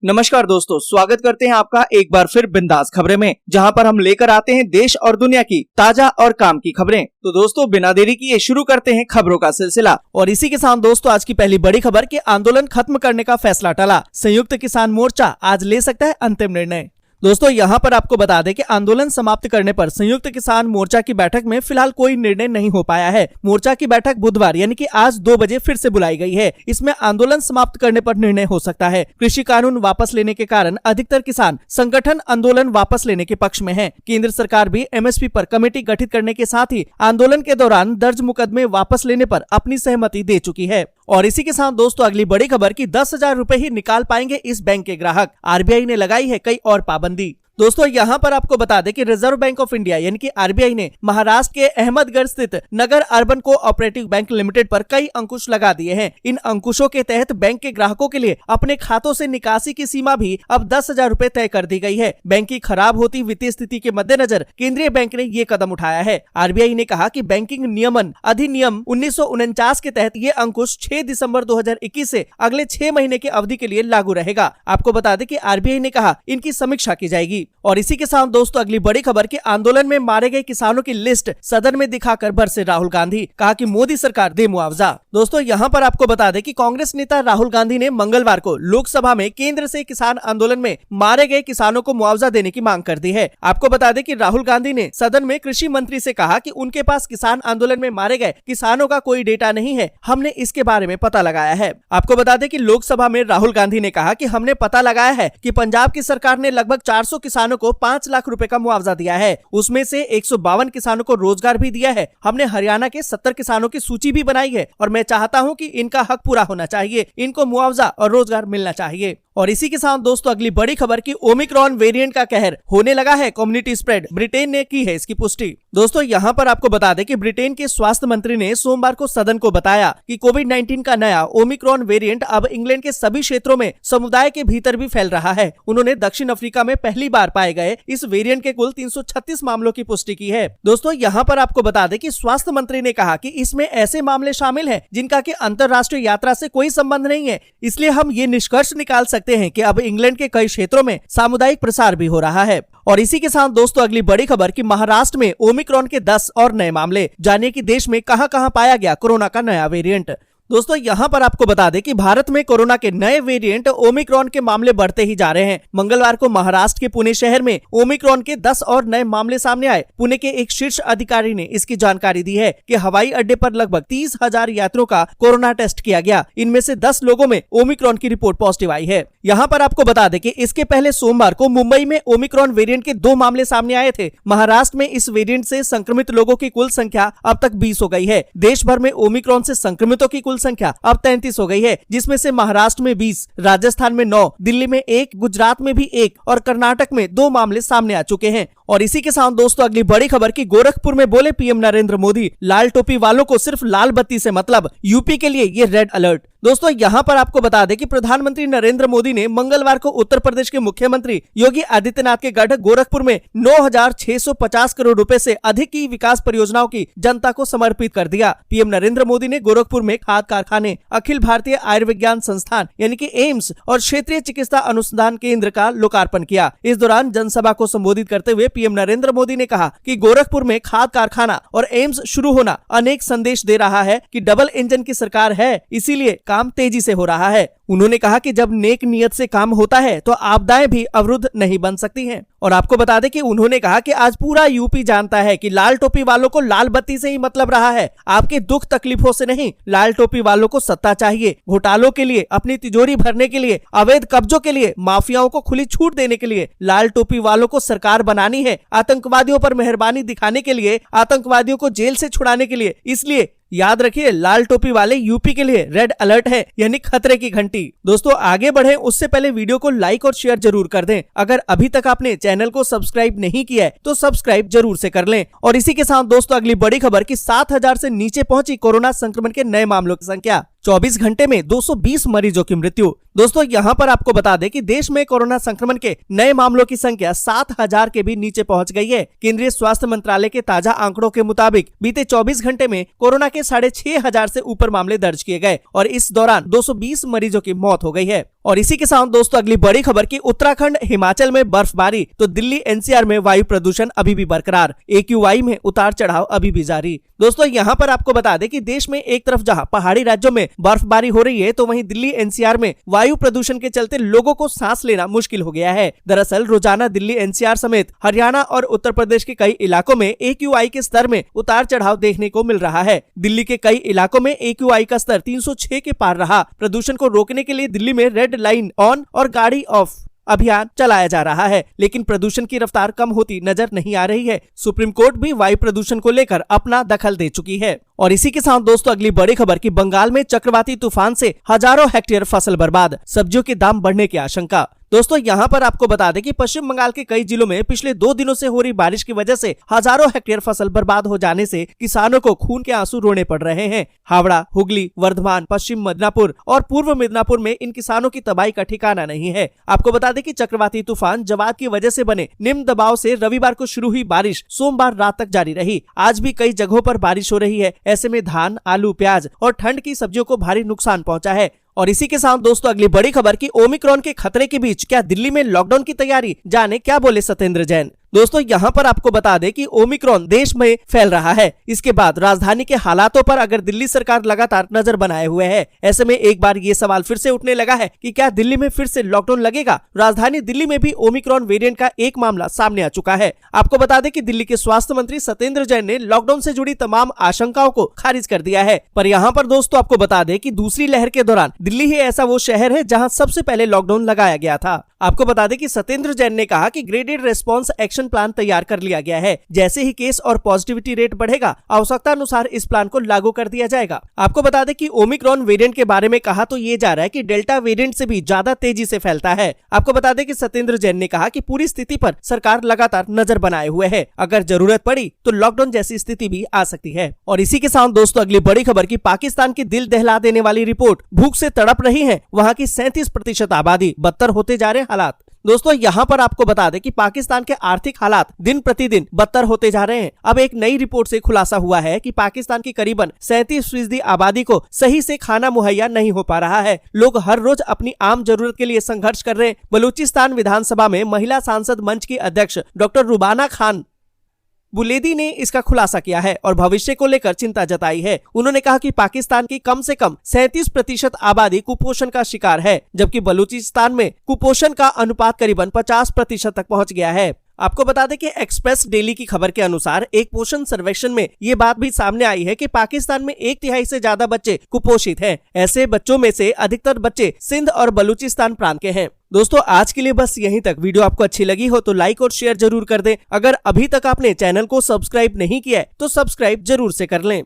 नमस्कार दोस्तों, स्वागत करते हैं आपका एक बार फिर बिंदास खबरें में, जहां पर हम लेकर आते हैं देश और दुनिया की ताजा और काम की खबरें। तो दोस्तों बिना देरी किए शुरू करते हैं खबरों का सिलसिला। और इसी के साथ दोस्तों आज की पहली बड़ी खबर कि आंदोलन खत्म करने का फैसला टला, संयुक्त किसान मोर्चा आज ले सकता है अंतिम निर्णय। दोस्तों यहाँ पर आपको बता दें कि आंदोलन समाप्त करने पर संयुक्त किसान मोर्चा की बैठक में फिलहाल कोई निर्णय नहीं हो पाया है। मोर्चा की बैठक बुधवार यानी कि आज 2 बजे फिर से बुलाई गई है। इसमें आंदोलन समाप्त करने पर निर्णय हो सकता है। कृषि कानून वापस लेने के कारण अधिकतर किसान संगठन आंदोलन वापस लेने के पक्ष में है। केंद्र सरकार भी एमएसपी पर कमेटी गठित करने के साथ ही आंदोलन के दौरान दर्ज मुकदमे वापस लेने पर अपनी सहमति दे चुकी है। और इसी के साथ दोस्तों अगली बड़ी खबर कि 10,000 रुपए ही निकाल पाएंगे इस बैंक के ग्राहक, आरबीआई ने लगाई है कई और पाबंदी। दोस्तों यहाँ पर आपको बता दें कि रिजर्व बैंक ऑफ इंडिया यानी कि आरबीआई ने महाराष्ट्र के अहमदगढ़ स्थित नगर अर्बन कोऑपरेटिव बैंक लिमिटेड पर कई अंकुश लगा दिए हैं। इन अंकुशों के तहत बैंक के ग्राहकों के लिए अपने खातों से निकासी की सीमा भी अब 10,000 रुपए तय कर दी गई है। बैंक की खराब होती वित्तीय स्थिति के मद्देनजर केंद्रीय बैंक ने ये कदम उठाया है। आरबीआई ने कहा कि बैंकिंग नियमन अधिनियम 1949 के तहत ये अंकुश 6 दिसंबर 2021 से अगले 6 महीने की अवधि के लिए लागू रहेगा। आपको बता दें कि आरबीआई ने कहा इनकी समीक्षा की जाएगी। और इसी के साथ दोस्तों अगली बड़ी खबर कि आंदोलन में मारे गए किसानों की लिस्ट सदन में दिखाकर बरसे राहुल गांधी, कहा कि मोदी सरकार दे मुआवजा। दोस्तों यहाँ पर आपको बता दें कि कांग्रेस नेता राहुल गांधी ने मंगलवार को लोकसभा में केंद्र से किसान आंदोलन में मारे गए किसानों को मुआवजा देने की मांग कर दी है। आपको बता दें कि राहुल गांधी ने सदन में कृषि मंत्री से कहा कि उनके पास किसान आंदोलन में मारे गए किसानों का कोई डेटा नहीं है, हमने इसके बारे में पता लगाया है। आपको बता दें कि लोकसभा में राहुल गांधी ने कहा कि हमने पता लगाया है कि पंजाब की सरकार ने लगभग 400 किसानों को 5 लाख रुपए का मुआवजा दिया है। उसमें से 152 किसानों को रोजगार भी दिया है। हमने हरियाणा के 70 किसानों की सूची भी बनाई है और मैं चाहता हूं कि इनका हक पूरा होना चाहिए, इनको मुआवजा और रोजगार मिलना चाहिए। और इसी के साथ दोस्तों अगली बड़ी खबर कि ओमिक्रॉन वेरिएंट का कहर, होने लगा है कम्युनिटी स्प्रेड, ब्रिटेन ने की है इसकी पुष्टि। दोस्तों यहाँ पर आपको बता दें कि ब्रिटेन के स्वास्थ्य मंत्री ने सोमवार को सदन को बताया कि कोविड-19 का नया ओमिक्रॉन वेरिएंट अब इंग्लैंड के सभी क्षेत्रों में समुदाय के भीतर भी फैल रहा है। उन्होंने दक्षिण अफ्रीका में पहली बार पाए गए इस वेरिएंट के कुल 336 मामलों की पुष्टि की है। दोस्तों यहाँ पर आपको बता दें कि स्वास्थ्य मंत्री ने कहा कि इसमें ऐसे मामले शामिल हैं जिनका कि अंतर्राष्ट्रीय यात्रा से कोई संबंध नहीं है, इसलिए हम ये निष्कर्ष निकाल सकते हैं कि अब इंग्लैंड के कई क्षेत्रों में सामुदायिक प्रसार भी हो रहा है। और इसी के साथ दोस्तों अगली बड़ी खबर कि महाराष्ट्र में ओमिक्रॉन के 10 और नए मामले, जानिए कि देश में कहां-कहां पाया गया कोरोना का नया वेरिएंट। दोस्तों यहाँ पर आपको बता दें कि भारत में कोरोना के नए वेरिएंट ओमिक्रॉन के मामले बढ़ते ही जा रहे हैं। मंगलवार को महाराष्ट्र के पुणे शहर में ओमिक्रॉन के 10 और नए मामले सामने आए। पुणे के एक शीर्ष अधिकारी ने इसकी जानकारी दी है कि हवाई अड्डे पर लगभग 30,000 यात्रियों का कोरोना टेस्ट किया गया। इनमें से 10 लोगों में ओमिक्रॉन की रिपोर्ट पॉजिटिव आई है। यहाँ पर आपको बता दें कि इसके पहले सोमवार को मुंबई में ओमिक्रॉन वेरिएंट के 2 मामले सामने आए थे। महाराष्ट्र में इस वेरिएंट से संक्रमित लोगों की कुल संख्या अब तक 20 हो गई है। देश भर में ओमिक्रॉन से संक्रमितों की संख्या अब 33 हो गई है, जिसमें से महाराष्ट्र में 20, राजस्थान में 9, दिल्ली में 1, गुजरात में भी 1 और कर्नाटक में 2 मामले सामने आ चुके हैं। और इसी के साथ दोस्तों अगली बड़ी खबर कि गोरखपुर में बोले पीएम नरेंद्र मोदी, लाल टोपी वालों को सिर्फ लाल बत्ती से मतलब, यूपी के लिए ये रेड अलर्ट। दोस्तों यहाँ पर आपको बता दें कि प्रधानमंत्री नरेंद्र मोदी ने मंगलवार को उत्तर प्रदेश के मुख्यमंत्री योगी आदित्यनाथ के गढ़ गोरखपुर में 9,650 करोड़ रुपए से अधिक की विकास परियोजनाओं की जनता को समर्पित कर दिया। पीएम नरेंद्र मोदी ने गोरखपुर में खाद कारखाने, अखिल भारतीय आयुर्विज्ञान संस्थान यानी कि एम्स और क्षेत्रीय चिकित्सा अनुसंधान केंद्र का लोकार्पण किया। इस दौरान जनसभा को संबोधित करते हुए पीएम नरेंद्र मोदी ने कहा कि गोरखपुर में खाद कारखाना और एम्स शुरू होना अनेक संदेश दे रहा है कि डबल इंजन की सरकार है, इसीलिए काम तेजी से हो रहा है। उन्होंने कहा कि जब नेक नियत से काम होता है तो आपदाएं भी अवरुद्ध नहीं बन सकती हैं। और आपको बता दें कि उन्होंने कहा कि आज पूरा यूपी जानता है कि लाल टोपी वालों को लाल बत्ती से ही मतलब रहा है, आपके दुख तकलीफों से नहीं। लाल टोपी वालों को सत्ता चाहिए, घोटालों के लिए, अपनी तिजोरी भरने के लिए, अवैध कब्जों के लिए, माफियाओं को खुली छूट देने के लिए। लाल टोपी वालों को सरकार बनानी है, आतंकवादियों पर मेहरबानी दिखाने के लिए, आतंकवादियों को जेल से छुड़ाने के लिए। इसलिए याद रखिए, लाल टोपी वाले यूपी के लिए रेड अलर्ट है, यानी खतरे की घंटी। दोस्तों आगे बढ़े उससे पहले वीडियो को लाइक और शेयर जरूर कर दें। अगर अभी तक आपने चैनल को सब्सक्राइब नहीं किया है तो सब्सक्राइब जरूर से कर लें। और इसी के साथ दोस्तों अगली बड़ी खबर कि 7,000 से नीचे पहुंची कोरोना संक्रमण के नए मामलों की संख्या। 24 घंटे में 220 मरीजों की मृत्यु। दोस्तों यहाँ पर आपको बता दें कि देश में कोरोना संक्रमण के नए मामलों की संख्या 7,000 के भी नीचे पहुंच गई है। केंद्रीय स्वास्थ्य मंत्रालय के ताजा आंकड़ों के मुताबिक बीते 24 घंटे में कोरोना के 6,500 से ऊपर मामले दर्ज किए गए और इस दौरान 220 मरीजों की मौत हो गई है। और इसी के साथ दोस्तों अगली बड़ी खबर की उत्तराखंड हिमाचल में बर्फबारी तो दिल्ली एनसीआर में वायु प्रदूषण अभी भी बरकरार, AQI में उतार चढ़ाव अभी भी जारी। दोस्तों यहाँ पर आपको बता दें कि देश में एक तरफ जहाँ पहाड़ी राज्यों में बर्फबारी हो रही है तो वहीं दिल्ली एनसीआर में वायु प्रदूषण के चलते लोगों को सांस लेना मुश्किल हो गया है। दरअसल रोजाना दिल्ली एनसीआर समेत हरियाणा और उत्तर प्रदेश के कई इलाकों में AQI के स्तर में उतार चढ़ाव देखने को मिल रहा है। दिल्ली के कई इलाकों में AQI का स्तर 306 के पार रहा। प्रदूषण को रोकने के लिए दिल्ली में रेड लाइन ऑन और गाड़ी ऑफ अभियान चलाया जा रहा है, लेकिन प्रदूषण की रफ्तार कम होती नजर नहीं आ रही है। सुप्रीम कोर्ट भी वायु प्रदूषण को लेकर अपना दखल दे चुकी है। और इसी के साथ दोस्तों अगली बड़ी खबर की बंगाल में चक्रवाती तूफान से हजारों हेक्टेयर फसल बर्बाद, सब्जियों के दाम बढ़ने की आशंका। दोस्तों यहाँ पर आपको बता दें कि पश्चिम बंगाल के कई जिलों में पिछले 2 दिनों से हो रही बारिश की वजह से हजारों हेक्टेयर फसल बर्बाद हो जाने से किसानों को खून के आंसू रोने पड़ रहे हैं। हावड़ा, हुगली, वर्धमान, पश्चिम मिदनापुर और पूर्व मिदनापुर में इन किसानों की तबाही का ठिकाना नहीं है। आपको बता दें कि चक्रवाती तूफान जवाद की वजह से बने निम्न दबाव से रविवार को शुरू हुई बारिश सोमवार रात तक जारी रही। आज भी कई जगहों पर बारिश हो रही है। ऐसे में धान, आलू, प्याज और ठंड की सब्जियों को भारी नुकसान पहुंचा है। और इसी के साथ दोस्तों अगली बड़ी खबर की ओमिक्रॉन के खतरे के बीच क्या दिल्ली में लॉकडाउन की तैयारी, जाने क्या बोले सत्येंद्र जैन। दोस्तों यहाँ पर आपको बता दें कि ओमिक्रॉन देश में फैल रहा है। इसके बाद राजधानी के हालातों पर अगर दिल्ली सरकार लगातार नजर बनाए हुए है, ऐसे में एक बार ये सवाल फिर से उठने लगा है कि क्या दिल्ली में फिर से लॉकडाउन लगेगा। राजधानी दिल्ली में भी ओमिक्रॉन वेरिएंट का एक मामला सामने आ चुका है। आपको बता दें कि दिल्ली के स्वास्थ्य मंत्री सत्येंद्र जैन ने लॉकडाउन से जुड़ी तमाम आशंकाओं को खारिज कर दिया है। पर यहाँ पर दोस्तों आपको बता दें कि दूसरी लहर के दौरान दिल्ली ही ऐसा वो शहर है जहाँ सबसे पहले लॉकडाउन लगाया गया था। आपको बता दें कि सत्येंद्र जैन ने कहा कि ग्रेडेड रेस्पॉन्स एक्शन प्लान तैयार कर लिया गया है। जैसे ही केस और पॉजिटिविटी रेट बढ़ेगा, आवश्यकता अनुसार इस प्लान को लागू कर दिया जाएगा। आपको बता दें कि ओमिक्रॉन वेरिएंट के बारे में कहा तो ये जा रहा है कि डेल्टा वेरिएंट से भी ज्यादा तेजी से फैलता है। आपको बता दें कि सत्येंद्र जैन ने कहा कि पूरी स्थिति पर सरकार लगातार नजर बनाए हुए है। अगर जरूरत पड़ी तो लॉकडाउन जैसी स्थिति भी आ सकती है। और इसी के साथ दोस्तों अगली बड़ी खबर की पाकिस्तान की दिल दहला देने वाली रिपोर्ट, भूख से तड़प रही है वहाँ की 37% आबादी, बदतर होते जा रहे हालात। दोस्तों यहाँ पर आपको बता दें कि पाकिस्तान के आर्थिक हालात दिन प्रतिदिन बदतर होते जा रहे हैं। अब एक नई रिपोर्ट से खुलासा हुआ है कि पाकिस्तान की करीबन 37% आबादी को सही से खाना मुहैया नहीं हो पा रहा है। लोग हर रोज अपनी आम जरूरत के लिए संघर्ष कर रहे हैं। बलूचिस्तान विधानसभा में महिला सांसद मंच की अध्यक्ष डॉक्टर रुबाना खान बुलेदी ने इसका खुलासा किया है और भविष्य को लेकर चिंता जताई है। उन्होंने कहा कि पाकिस्तान की कम से कम 37% आबादी कुपोषण का शिकार है, जबकि बलूचिस्तान में कुपोषण का अनुपात करीबन 50% तक पहुंच गया है। आपको बता दें कि एक्सप्रेस डेली की खबर के अनुसार एक पोषण सर्वेक्षण में ये बात भी सामने आई है कि पाकिस्तान में 1/3 से ज्यादा बच्चे कुपोषित हैं। ऐसे बच्चों में से अधिकतर बच्चे सिंध और बलूचिस्तान प्रांत के हैं। दोस्तों आज के लिए बस यहीं तक। वीडियो आपको अच्छी लगी हो तो लाइक और शेयर जरूर कर दें। अगर अभी तक आपने चैनल को सब्सक्राइब नहीं किया है तो सब्सक्राइब जरूर से कर लें।